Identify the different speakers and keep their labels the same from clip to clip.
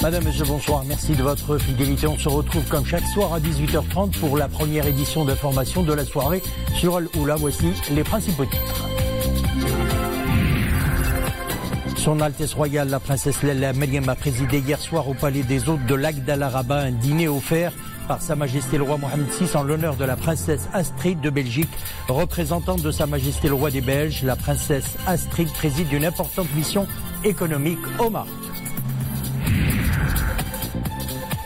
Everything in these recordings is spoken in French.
Speaker 1: Madame, Monsieur, bonsoir. Merci de votre fidélité. On se retrouve comme chaque soir à 18h30 pour la première édition d'information de la soirée sur Al-Oula. Voici les principaux titres. Son Altesse Royale, la princesse Lalla Meriem, a présidé hier soir au palais des hôtes de Lac d'Al-Araba un dîner offert par Sa Majesté le roi Mohamed VI en l'honneur de la princesse Astrid de Belgique. Représentante de Sa Majesté le roi des Belges, la princesse Astrid préside une importante mission économique au Maroc.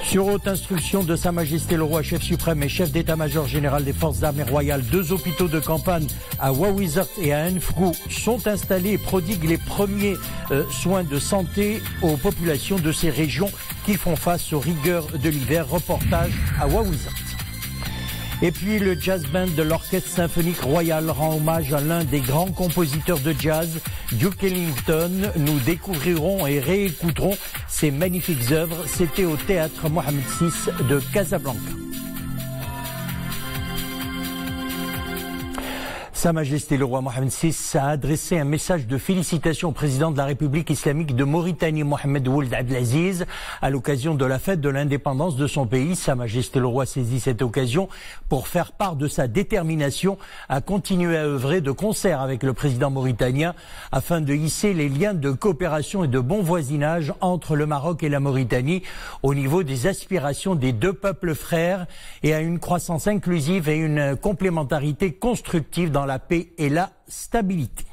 Speaker 1: Sur haute instruction de Sa Majesté le Roi, chef suprême et chef d'état-major général des forces armées royales, 2 hôpitaux de campagne à Ouawizart et à Enfrou sont installés et prodiguent les premiers soins de santé aux populations de ces régions qui font face aux rigueurs de l'hiver. Reportage à Ouawizart. Et puis le jazz band de l'Orchestre symphonique royal rend hommage à l'un des grands compositeurs de jazz, Duke Ellington. Nous découvrirons et réécouterons ses magnifiques œuvres. C'était au théâtre Mohamed VI de Casablanca. Sa Majesté le roi Mohamed VI a adressé un message de félicitations au président de la République islamique de Mauritanie, Mohamed Ould Abdelaziz, à l'occasion de la fête de l'indépendance de son pays. Sa Majesté le roi saisit cette occasion pour faire part de sa détermination à continuer à œuvrer de concert avec le président mauritanien afin de hisser les liens de coopération et de bon voisinage entre le Maroc et la Mauritanie au niveau des aspirations des 2 peuples frères et à une croissance inclusive et une complémentarité constructive dans la paix et la stabilité.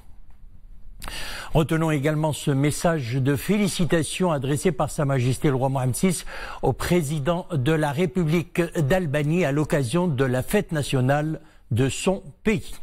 Speaker 1: Retenons également ce message de félicitations adressé par Sa Majesté le roi Mohamed VI au président de la République d'Albanie à l'occasion de la fête nationale de son pays.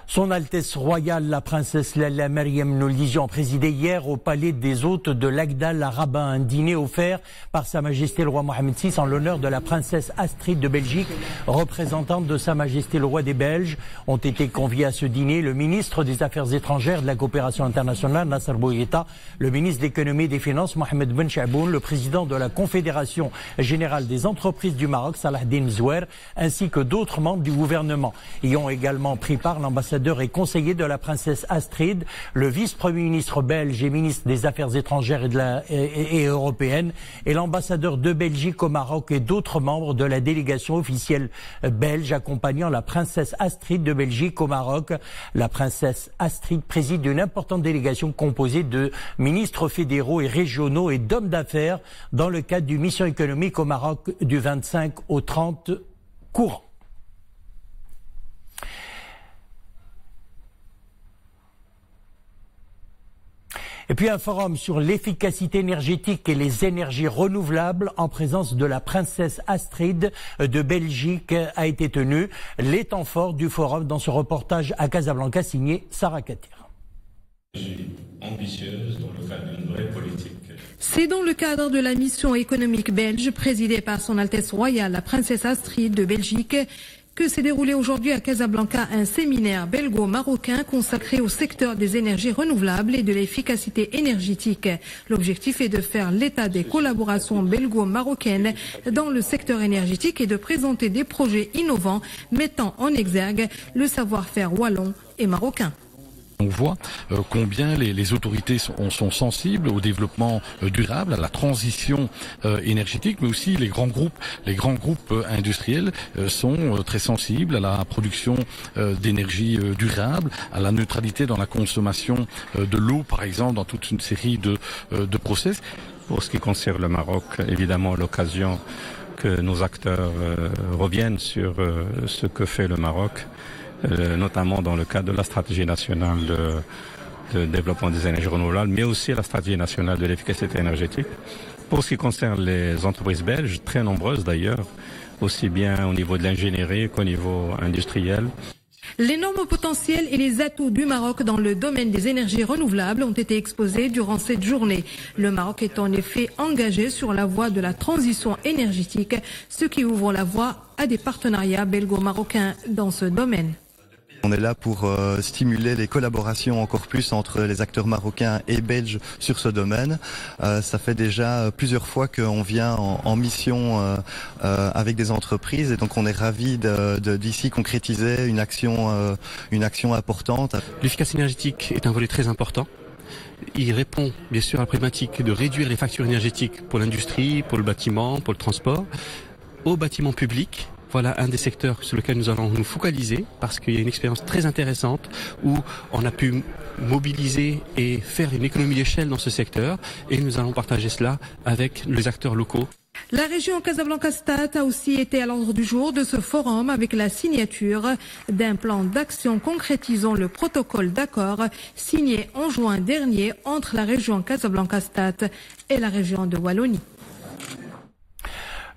Speaker 1: Son Altesse Royale, la princesse Lalla Meriem, nous le disions, présidé hier au palais des hôtes de Lac d'Al-Araba un dîner offert par Sa Majesté le roi Mohamed VI en l'honneur de la princesse Astrid de Belgique, représentante de Sa Majesté le roi des Belges. Ont été conviés à ce dîner le ministre des Affaires étrangères et de la coopération internationale, Nasser Bouyeta, le ministre de l'économie et des finances, Mohamed Ben Chaboun, le président de la Confédération générale des entreprises du Maroc, Salah Din Zouer, ainsi que d'autres membres du gouvernement. Y ont également pris part l'ambassadeur et conseiller de la princesse Astrid, le vice-premier ministre belge et ministre des Affaires étrangères et européennes, et l'ambassadeur de Belgique au Maroc et d'autres membres de la délégation officielle belge accompagnant la princesse Astrid de Belgique au Maroc. La princesse Astrid préside une importante délégation composée de ministres fédéraux et régionaux et d'hommes d'affaires dans le cadre d'une mission économique au Maroc du 25 au 30 courant. Et puis un forum sur l'efficacité énergétique et les énergies renouvelables en présence de la princesse Astrid de Belgique a été tenu. Les temps forts du forum dans ce reportage à Casablanca signé Sarah Katir.
Speaker 2: Ambitieuse dans le cadre d'une vraie politique.
Speaker 3: C'est dans le cadre de la mission économique belge présidée par son Altesse Royale, la princesse Astrid de Belgique, que s'est déroulé aujourd'hui à Casablanca un séminaire belgo-marocain consacré au secteur des énergies renouvelables et de l'efficacité énergétique. L'objectif est de faire l'état des collaborations belgo-marocaines dans le secteur énergétique et de présenter des projets innovants mettant en exergue le savoir-faire wallon et marocain.
Speaker 4: On voit combien les autorités sont sensibles au développement durable, à la transition énergétique, mais aussi les grands groupes industriels sont très sensibles à la production d'énergie durable, à la neutralité dans la consommation de l'eau, par exemple, dans toute une série de process.
Speaker 5: Pour ce qui concerne le Maroc, évidemment, l'occasion que nos acteurs reviennent sur ce que fait le Maroc, notamment dans le cadre de la stratégie nationale de développement des énergies renouvelables, mais aussi la stratégie nationale de l'efficacité énergétique. Pour ce qui concerne les entreprises belges, très nombreuses d'ailleurs, aussi bien au niveau de l'ingénierie qu'au niveau industriel.
Speaker 3: L'énorme potentiel et les atouts du Maroc dans le domaine des énergies renouvelables ont été exposés durant cette journée. Le Maroc est en effet engagé sur la voie de la transition énergétique, ce qui ouvre la voie à des partenariats belgo-marocains dans ce domaine.
Speaker 6: On est là pour stimuler les collaborations encore plus entre les acteurs marocains et belges sur ce domaine. Ça fait déjà plusieurs fois qu'on vient en mission avec des entreprises et donc on est ravis d'ici concrétiser une action importante.
Speaker 7: L'efficacité énergétique est un volet très important. Il répond bien sûr à la problématique de réduire les factures énergétiques pour l'industrie, pour le bâtiment, pour le transport, au bâtiment public. Voilà un des secteurs sur lequel nous allons nous focaliser parce qu'il y a une expérience très intéressante où on a pu mobiliser et faire une économie d'échelle dans ce secteur et nous allons partager cela avec les acteurs locaux.
Speaker 3: La région Casablanca-Stade a aussi été à l'ordre du jour de ce forum avec la signature d'un plan d'action concrétisant le protocole d'accord signé en juin dernier entre la région Casablanca-Stade et la région de Wallonie.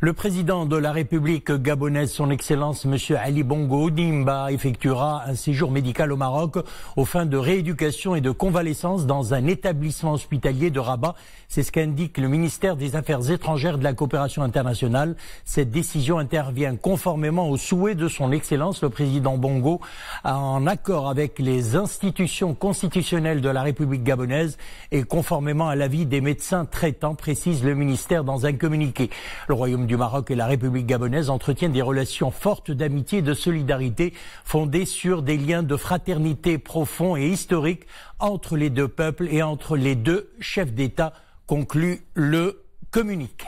Speaker 1: Le président de la République gabonaise, son Excellence M. Ali Bongo Ondimba, effectuera un séjour médical au Maroc aux fins de rééducation et de convalescence dans un établissement hospitalier de Rabat. C'est ce qu'indique le ministère des Affaires étrangères de la coopération internationale. Cette décision intervient conformément au souhait de son Excellence, le président Bongo, en accord avec les institutions constitutionnelles de la République gabonaise et conformément à l'avis des médecins traitants, précise le ministère dans un communiqué. Le Royaume du Maroc et la République gabonaise entretiennent des relations fortes d'amitié et de solidarité fondées sur des liens de fraternité profonds et historiques entre les deux peuples et entre les deux chefs d'État, conclut le communiqué.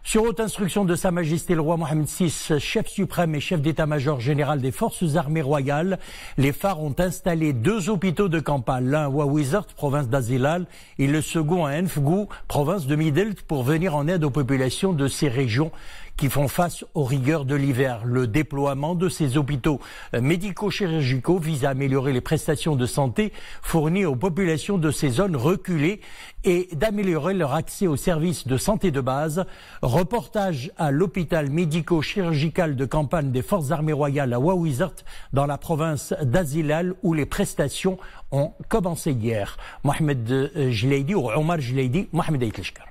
Speaker 1: Sur haute instruction de Sa Majesté le roi Mohammed VI, chef suprême et chef d'état-major général des forces armées royales, les phares ont installé 2 hôpitaux de campagne, l'un à Ouawizart, province d'Azilal, et le second à Enfgou, province de Midelt, pour venir en aide aux populations de ces régions qui font face aux rigueurs de l'hiver. Le déploiement de ces hôpitaux médico-chirurgicaux vise à améliorer les prestations de santé fournies aux populations de ces zones reculées et d'améliorer leur accès aux services de santé de base. Reportage à l'hôpital médico-chirurgical de campagne des forces armées royales à Ouawizart, dans la province d'Azilal, où les prestations ont commencé hier. Mohamed Jleidi ou Omar Jleidi, Mohamed Aitleshkar.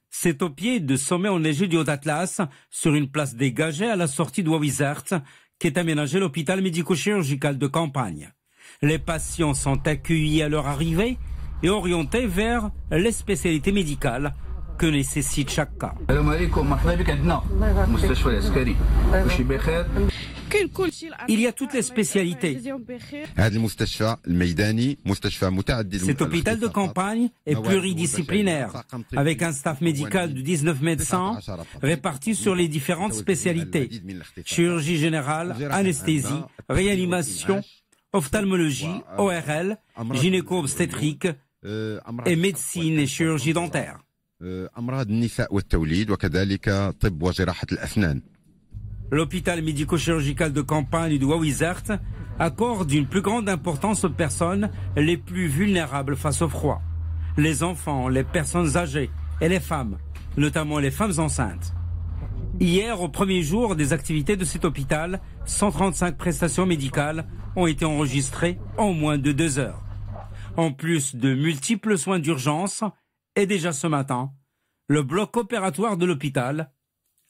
Speaker 8: C'est au pied de sommet enneigé du Haut-Atlas, sur une place dégagée à la sortie de Ouawizart, qu'est aménagé l'hôpital médico-chirurgical de campagne. Les patients sont accueillis à leur arrivée et orientés vers les spécialités médicales que nécessite chaque cas. Il y a toutes les spécialités. Cet hôpital de campagne est pluridisciplinaire, avec un staff médical de 19 médecins répartis sur les différentes spécialités. Chirurgie générale, anesthésie, réanimation, ophtalmologie, ORL, gynéco-obstétrique et médecine et chirurgie dentaire. L'hôpital médico-chirurgical de campagne de Ouawizart accorde une plus grande importance aux personnes les plus vulnérables face au froid. Les enfants, les personnes âgées et les femmes, notamment les femmes enceintes. Hier, au premier jour des activités de cet hôpital, 135 prestations médicales ont été enregistrées en moins de 2 heures. En plus de multiples soins d'urgence, et déjà ce matin, le bloc opératoire de l'hôpital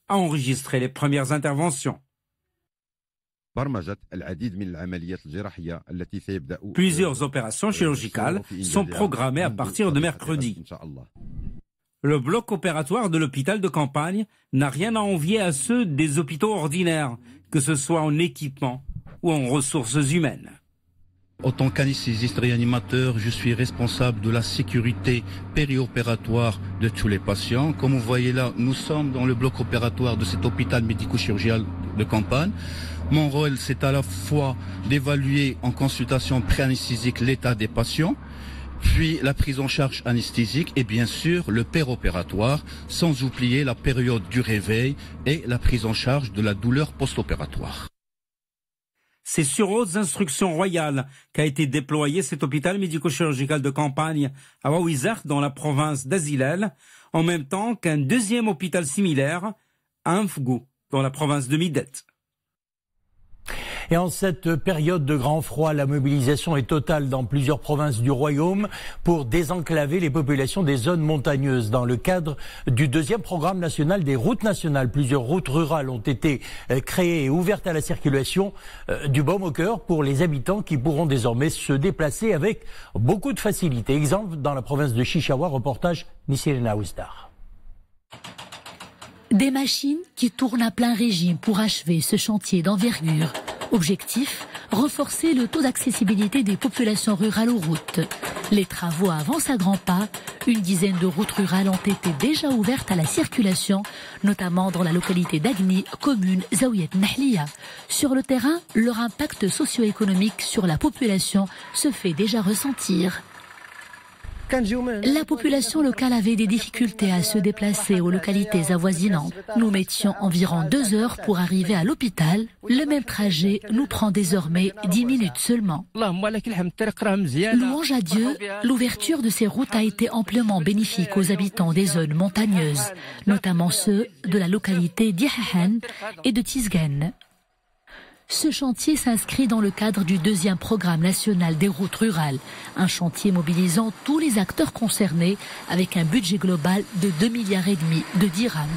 Speaker 8: a enregistré les premières interventions. Plusieurs opérations chirurgicales sont programmées à partir de mercredi. Le bloc opératoire de l'hôpital de campagne n'a rien à envier à ceux des hôpitaux ordinaires, que ce soit en équipement ou en ressources humaines.
Speaker 9: En tant qu'anesthésiste réanimateur, je suis responsable de la sécurité périopératoire de tous les patients. Comme vous voyez là, nous sommes dans le bloc opératoire de cet hôpital médico-chirurgical de campagne. Mon rôle, c'est à la fois d'évaluer en consultation pré-anesthésique l'état des patients, puis la prise en charge anesthésique et bien sûr le péropératoire, sans oublier la période du réveil et la prise en charge de la douleur post-opératoire.
Speaker 8: C'est sur hautes instructions royales qu'a été déployé cet hôpital médico-chirurgical de campagne à Ouawizart dans la province d'Azilal, en même temps qu'un deuxième hôpital similaire à Enfgou dans la province de Midelt.
Speaker 1: Et en cette période de grand froid, la mobilisation est totale dans plusieurs provinces du royaume pour désenclaver les populations des zones montagneuses. Dans le cadre du 2e programme national des routes nationales, plusieurs routes rurales ont été créées et ouvertes à la circulation, du baume au cœur pour les habitants qui pourront désormais se déplacer avec beaucoup de facilité. Exemple dans la province de Chichaoua, reportage Nisirina Ouzdar.
Speaker 10: Des machines qui tournent à plein régime pour achever ce chantier d'envergure. Objectif, renforcer le taux d'accessibilité des populations rurales aux routes. Les travaux avancent à grands pas. Une dizaine de routes rurales ont été déjà ouvertes à la circulation, notamment dans la localité d'Agni, commune Zaouiet Nahliya. Sur le terrain, leur impact socio-économique sur la population se fait déjà ressentir. La population locale avait des difficultés à se déplacer aux localités avoisinantes. Nous mettions environ 2 heures pour arriver à l'hôpital. Le même trajet nous prend désormais 10 minutes seulement. Louange à Dieu, l'ouverture de ces routes a été amplement bénéfique aux habitants des zones montagneuses, notamment ceux de la localité d'Ihahan et de Tizgen. Ce chantier s'inscrit dans le cadre du 2e programme national des routes rurales, un chantier mobilisant tous les acteurs concernés avec un budget global de 2,5 milliards de dirhams.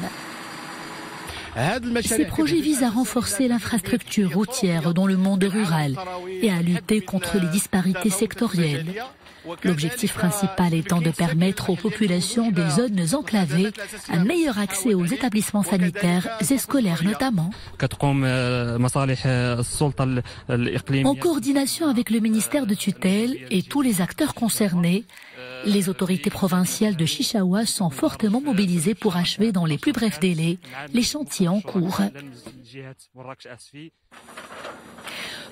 Speaker 10: Ces projets visent à renforcer l'infrastructure routière dans le monde rural et à lutter contre les disparités sectorielles. L'objectif principal étant de permettre aux populations des zones enclavées un meilleur accès aux établissements sanitaires et scolaires notamment. En coordination avec le ministère de tutelle et tous les acteurs concernés, les autorités provinciales de Chichaoua sont fortement mobilisées pour achever dans les plus brefs délais les chantiers en cours.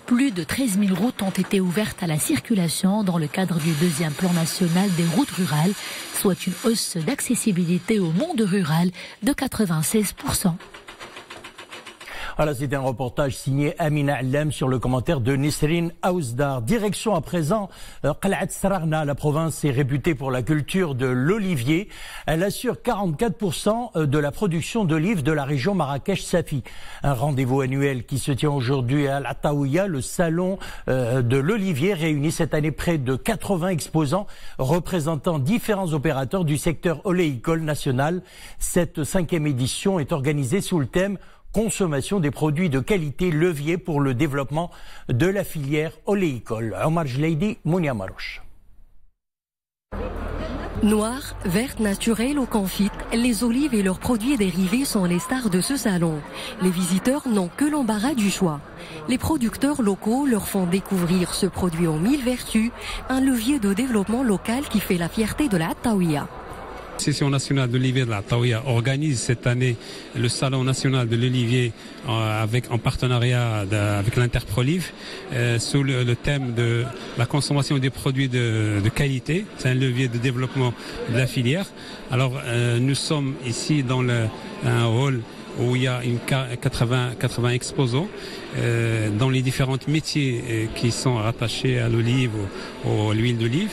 Speaker 10: Plus de 13 000 routes ont été ouvertes à la circulation dans le cadre du 2e plan national des routes rurales, soit une hausse d'accessibilité au monde rural de 96%.
Speaker 1: Voilà, c'était un reportage signé Amina Alem sur le commentaire de Nisrine Aouzdar. Direction à présent, Qal'at Srarna, la province est réputée pour la culture de l'olivier. Elle assure 44% de la production d'olives de la région Marrakech-Safi. Un rendez-vous annuel qui se tient aujourd'hui à Al-Ataouia, le salon de l'olivier, réunit cette année près de 80 exposants représentant différents opérateurs du secteur oléicole national. Cette 5e édition est organisée sous le thème consommation des produits de qualité, levier pour le développement de la filière oléicole. Omar Jleidi, Mounia Marouche.
Speaker 11: Noires, vertes, naturelles ou confites, les olives et leurs produits dérivés sont les stars de ce salon. Les visiteurs n'ont que l'embarras du choix. Les producteurs locaux leur font découvrir ce produit aux 1000 vertus, un levier de développement local qui fait la fierté de la Ataouia.
Speaker 7: L'Association nationale de l'olivier de la Ataouia organise cette année le salon national de l'olivier en partenariat avec l'Interprolive sous le thème de la consommation des produits de qualité. C'est un levier de développement de la filière. Alors nous sommes ici dans un hall où il y a 80 exposants dans les différents métiers qui sont rattachés à l'olive ou à l'huile d'olive.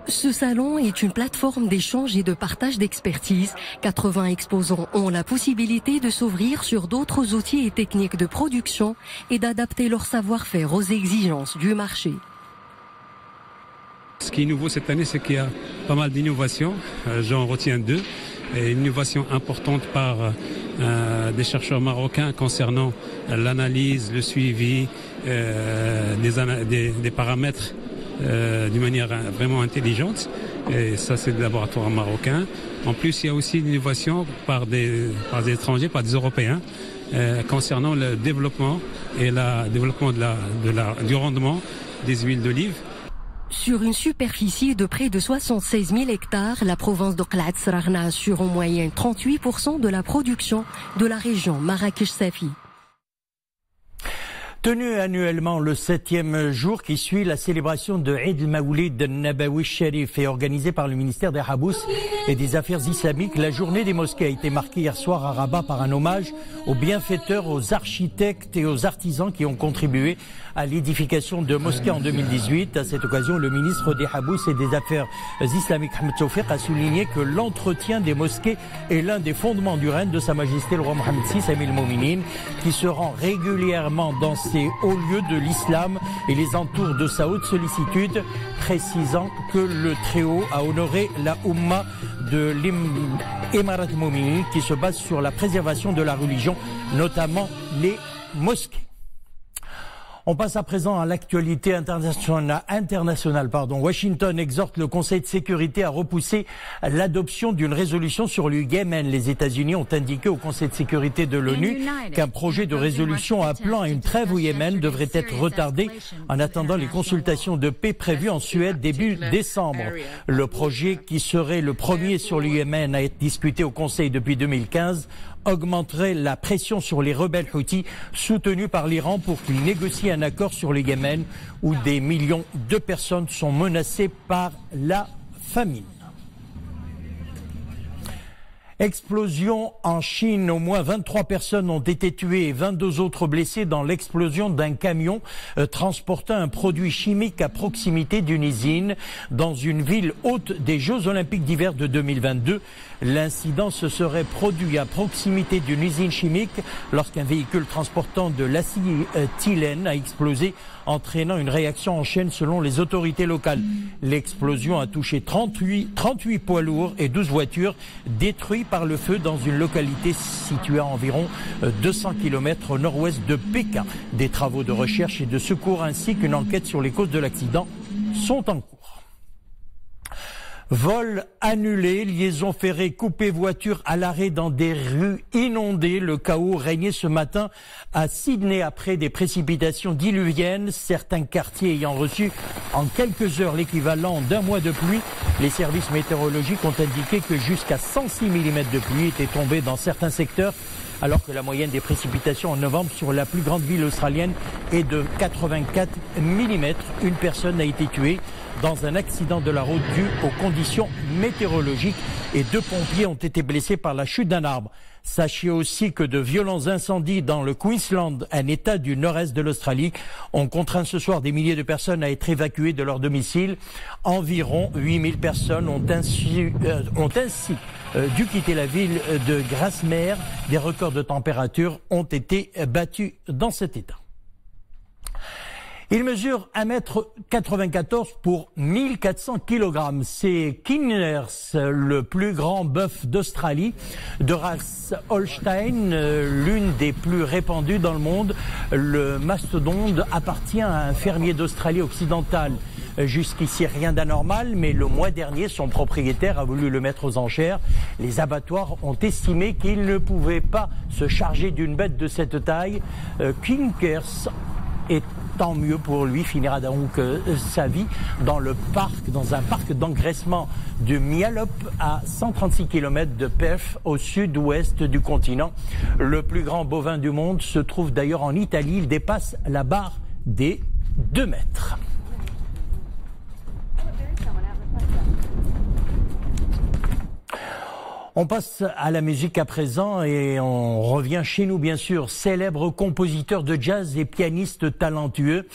Speaker 11: Ce salon est une plateforme d'échange et de partage d'expertise. 80 exposants ont la possibilité de s'ouvrir sur d'autres outils et techniques de production et d'adapter leur savoir-faire aux exigences du marché.
Speaker 7: Ce qui est nouveau cette année, c'est qu'il y a pas mal d'innovations. J'en retiens 2. Une innovation importante par des chercheurs marocains concernant l'analyse, le suivi des paramètres d'une manière vraiment intelligente, et ça c'est le laboratoire marocain. En plus, il y a aussi une innovation par des étrangers, par des Européens, concernant le développement et le développement du rendement des huiles d'olive.
Speaker 11: Sur une superficie de près de 76 000 hectares, la province de Qal'at Srarna assure en moyenne 38% de la production de la région Marrakech-Safi.
Speaker 1: Tenu annuellement le 7e jour qui suit la célébration de Eid al-Mawlid al-Nabawi Sharif et organisée par le ministère des Habous et des Affaires islamiques, la journée des mosquées a été marquée hier soir à Rabat par un hommage aux bienfaiteurs, aux architectes et aux artisans qui ont contribué à l'édification de mosquées en 2018. À cette occasion, le ministre des Habous et des Affaires islamiques, Ahmed Tawfiq, a souligné que l'entretien des mosquées est l'un des fondements du règne de Sa Majesté le roi Mohammed VI, Amir al-Mouminin, qui se rend régulièrement dans ces hauts lieux de l'islam et les entoure de sa haute sollicitude, précisant que le Très-Haut a honoré la Oumma de l'Émirat al-Mouminin qui se base sur la préservation de la religion, notamment les mosquées. On passe à présent à l'actualité internationale. Washington exhorte le Conseil de sécurité à repousser l'adoption d'une résolution sur le Yémen. Les États-Unis ont indiqué au Conseil de sécurité de l'ONU qu'un projet de résolution appelant à une trêve au Yémen devrait être retardé en attendant les consultations de paix prévues en Suède début décembre. Le projet, qui serait le premier sur le Yémen à être discuté au Conseil depuis 2015, augmenterait la pression sur les rebelles Houthis soutenus par l'Iran pour qu'ils négocient un accord sur le Yémen où des millions de personnes sont menacées par la famine. Explosion en Chine. Au moins 23 personnes ont été tuées et 22 autres blessées dans l'explosion d'un camion transportant un produit chimique à proximité d'une usine dans une ville hôte des Jeux Olympiques d'hiver de 2022. L'incident se serait produit à proximité d'une usine chimique lorsqu'un véhicule transportant de l'acétylène a explosé, entraînant une réaction en chaîne selon les autorités locales. L'explosion a touché 38 poids lourds et 12 voitures détruits par le feu dans une localité située à environ 200 km au nord-ouest de Pékin. Des travaux de recherche et de secours ainsi qu'une enquête sur les causes de l'accident sont en cours. Vol annulé, liaison ferrée coupée, voiture à l'arrêt dans des rues inondées. Le chaos régnait ce matin à Sydney après des précipitations diluviennes, certains quartiers ayant reçu en quelques heures l'équivalent d'un mois de pluie. Les services météorologiques ont indiqué que jusqu'à 106 mm de pluie étaient tombés dans certains secteurs, alors que la moyenne des précipitations en novembre sur la plus grande ville australienne est de 84 mm. Une personne a été tuée dans un accident de la route dû aux conditions météorologiques et 2 pompiers ont été blessés par la chute d'un arbre. Sachez aussi que de violents incendies dans le Queensland, un état du nord-est de l'Australie, ont contraint ce soir des milliers de personnes à être évacuées de leur domicile. Environ 8000 personnes ont ainsi dû quitter la ville de Grasmere. Des records de température ont été battus dans cet état. Il mesure 1,94 m pour 1400 kg. C'est Kinners, le plus grand bœuf d'Australie, de race Holstein, l'une des plus répandues dans le monde. Le mastodonte appartient à un fermier d'Australie occidentale. Jusqu'ici, rien d'anormal, mais le mois dernier, son propriétaire a voulu le mettre aux enchères. Les abattoirs ont estimé qu'il ne pouvait pas se charger d'une bête de cette taille. Kinners, et tant mieux pour lui, finira donc sa vie dans un parc d'engraissement de Mialop à 136 km de Perth au sud-ouest du continent. Le plus grand bovin du monde se trouve d'ailleurs en Italie. Il dépasse la barre des 2 mètres. On passe à la musique à présent et on revient chez nous bien sûr. Célèbre compositeur de jazz et pianiste talentueux,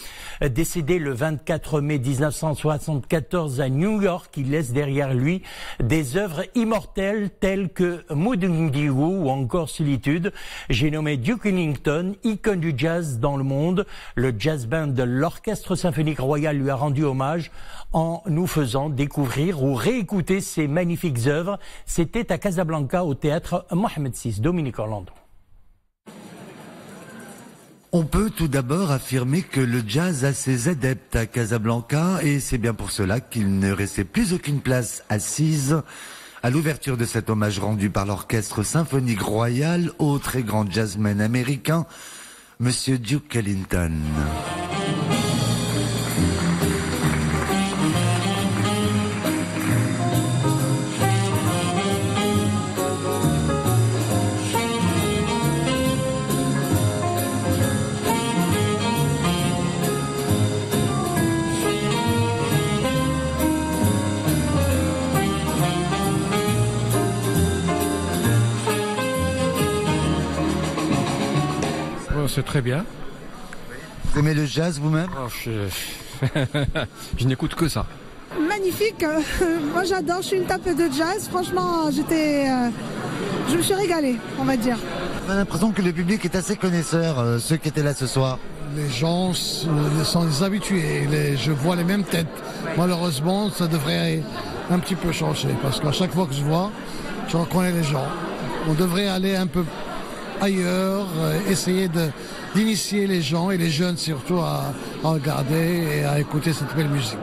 Speaker 1: décédé le 24 mai 1974 à New York, il laisse derrière lui des œuvres immortelles telles que Moodindigo ou encore Solitude. J'ai nommé Duke Ellington, icône du jazz dans le monde. Le jazz band de l'Orchestre Symphonique Royal lui a rendu hommage en nous faisant découvrir ou réécouter ses magnifiques œuvres. C'était à Casablanca au théâtre Mohamed VI. Dominique Orlando.
Speaker 12: On peut tout d'abord affirmer que le jazz a ses adeptes à Casablanca et c'est bien pour cela qu'il ne restait plus aucune place assise à l'ouverture de cet hommage rendu par l'Orchestre Symphonique Royal au très grand jazzman américain, Monsieur Duke Ellington.
Speaker 13: C'est très bien.
Speaker 12: Vous aimez le jazz vous-même?
Speaker 13: Je n'écoute que ça.
Speaker 14: Magnifique. Moi j'adore, je suis une tapeuse de jazz. Franchement, je me suis régalée, on va dire.
Speaker 12: J'ai l'impression que le public est assez connaisseur, ceux qui étaient là ce soir.
Speaker 15: Les gens sont des habitués, je vois les mêmes têtes. Malheureusement, ça devrait un petit peu changer, parce qu'à chaque fois que je vois, je reconnais les gens. On devrait aller un peu ailleurs, essayer d'initier les gens et les jeunes surtout à regarder et à écouter cette belle musique.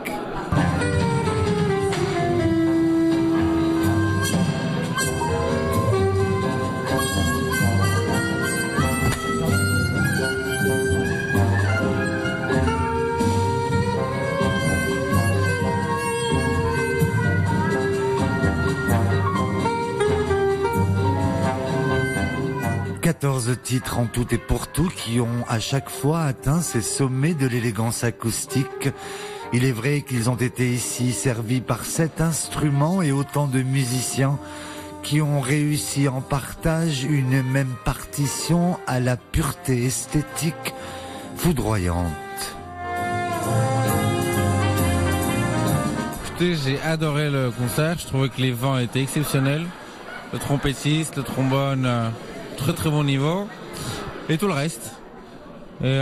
Speaker 12: 14 titres en tout et pour tout qui ont à chaque fois atteint ces sommets de l'élégance acoustique. Il est vrai qu'ils ont été ici servis par 7 instruments et autant de musiciens qui ont réussi en partage une même partition à la pureté esthétique foudroyante.
Speaker 13: Écoutez, j'ai adoré le concert, je trouvais que les vents étaient exceptionnels. Le trompettiste, le trombone, très très bon niveau. Et tout le reste. Et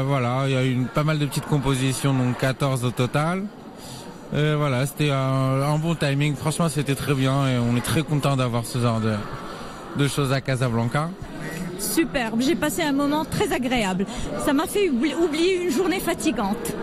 Speaker 13: voilà, il y a eu pas mal de petites compositions, donc 14 au total. Et voilà, c'était un bon timing. Franchement, c'était très bien et on est très content d'avoir ce genre de choses à Casablanca.
Speaker 16: Superbe, j'ai passé un moment très agréable. Ça m'a fait oublier une journée fatigante.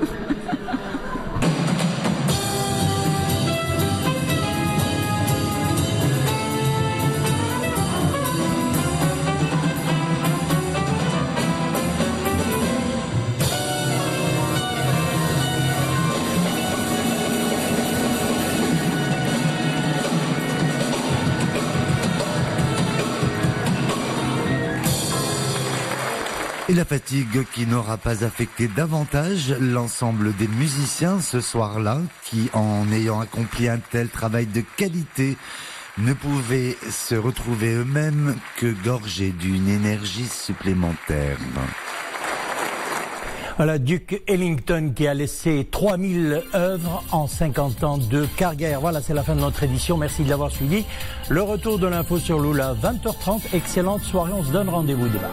Speaker 12: Et la fatigue qui n'aura pas affecté davantage l'ensemble des musiciens ce soir-là, qui, en ayant accompli un tel travail de qualité, ne pouvaient se retrouver eux-mêmes que gorgés d'une énergie supplémentaire.
Speaker 1: Voilà, Duke Ellington qui a laissé 3000 œuvres en 50 ans de carrière. Voilà, c'est la fin de notre édition. Merci de l'avoir suivi. Le retour de l'info sur Lula, 20h30. Excellente soirée. On se donne rendez-vous demain.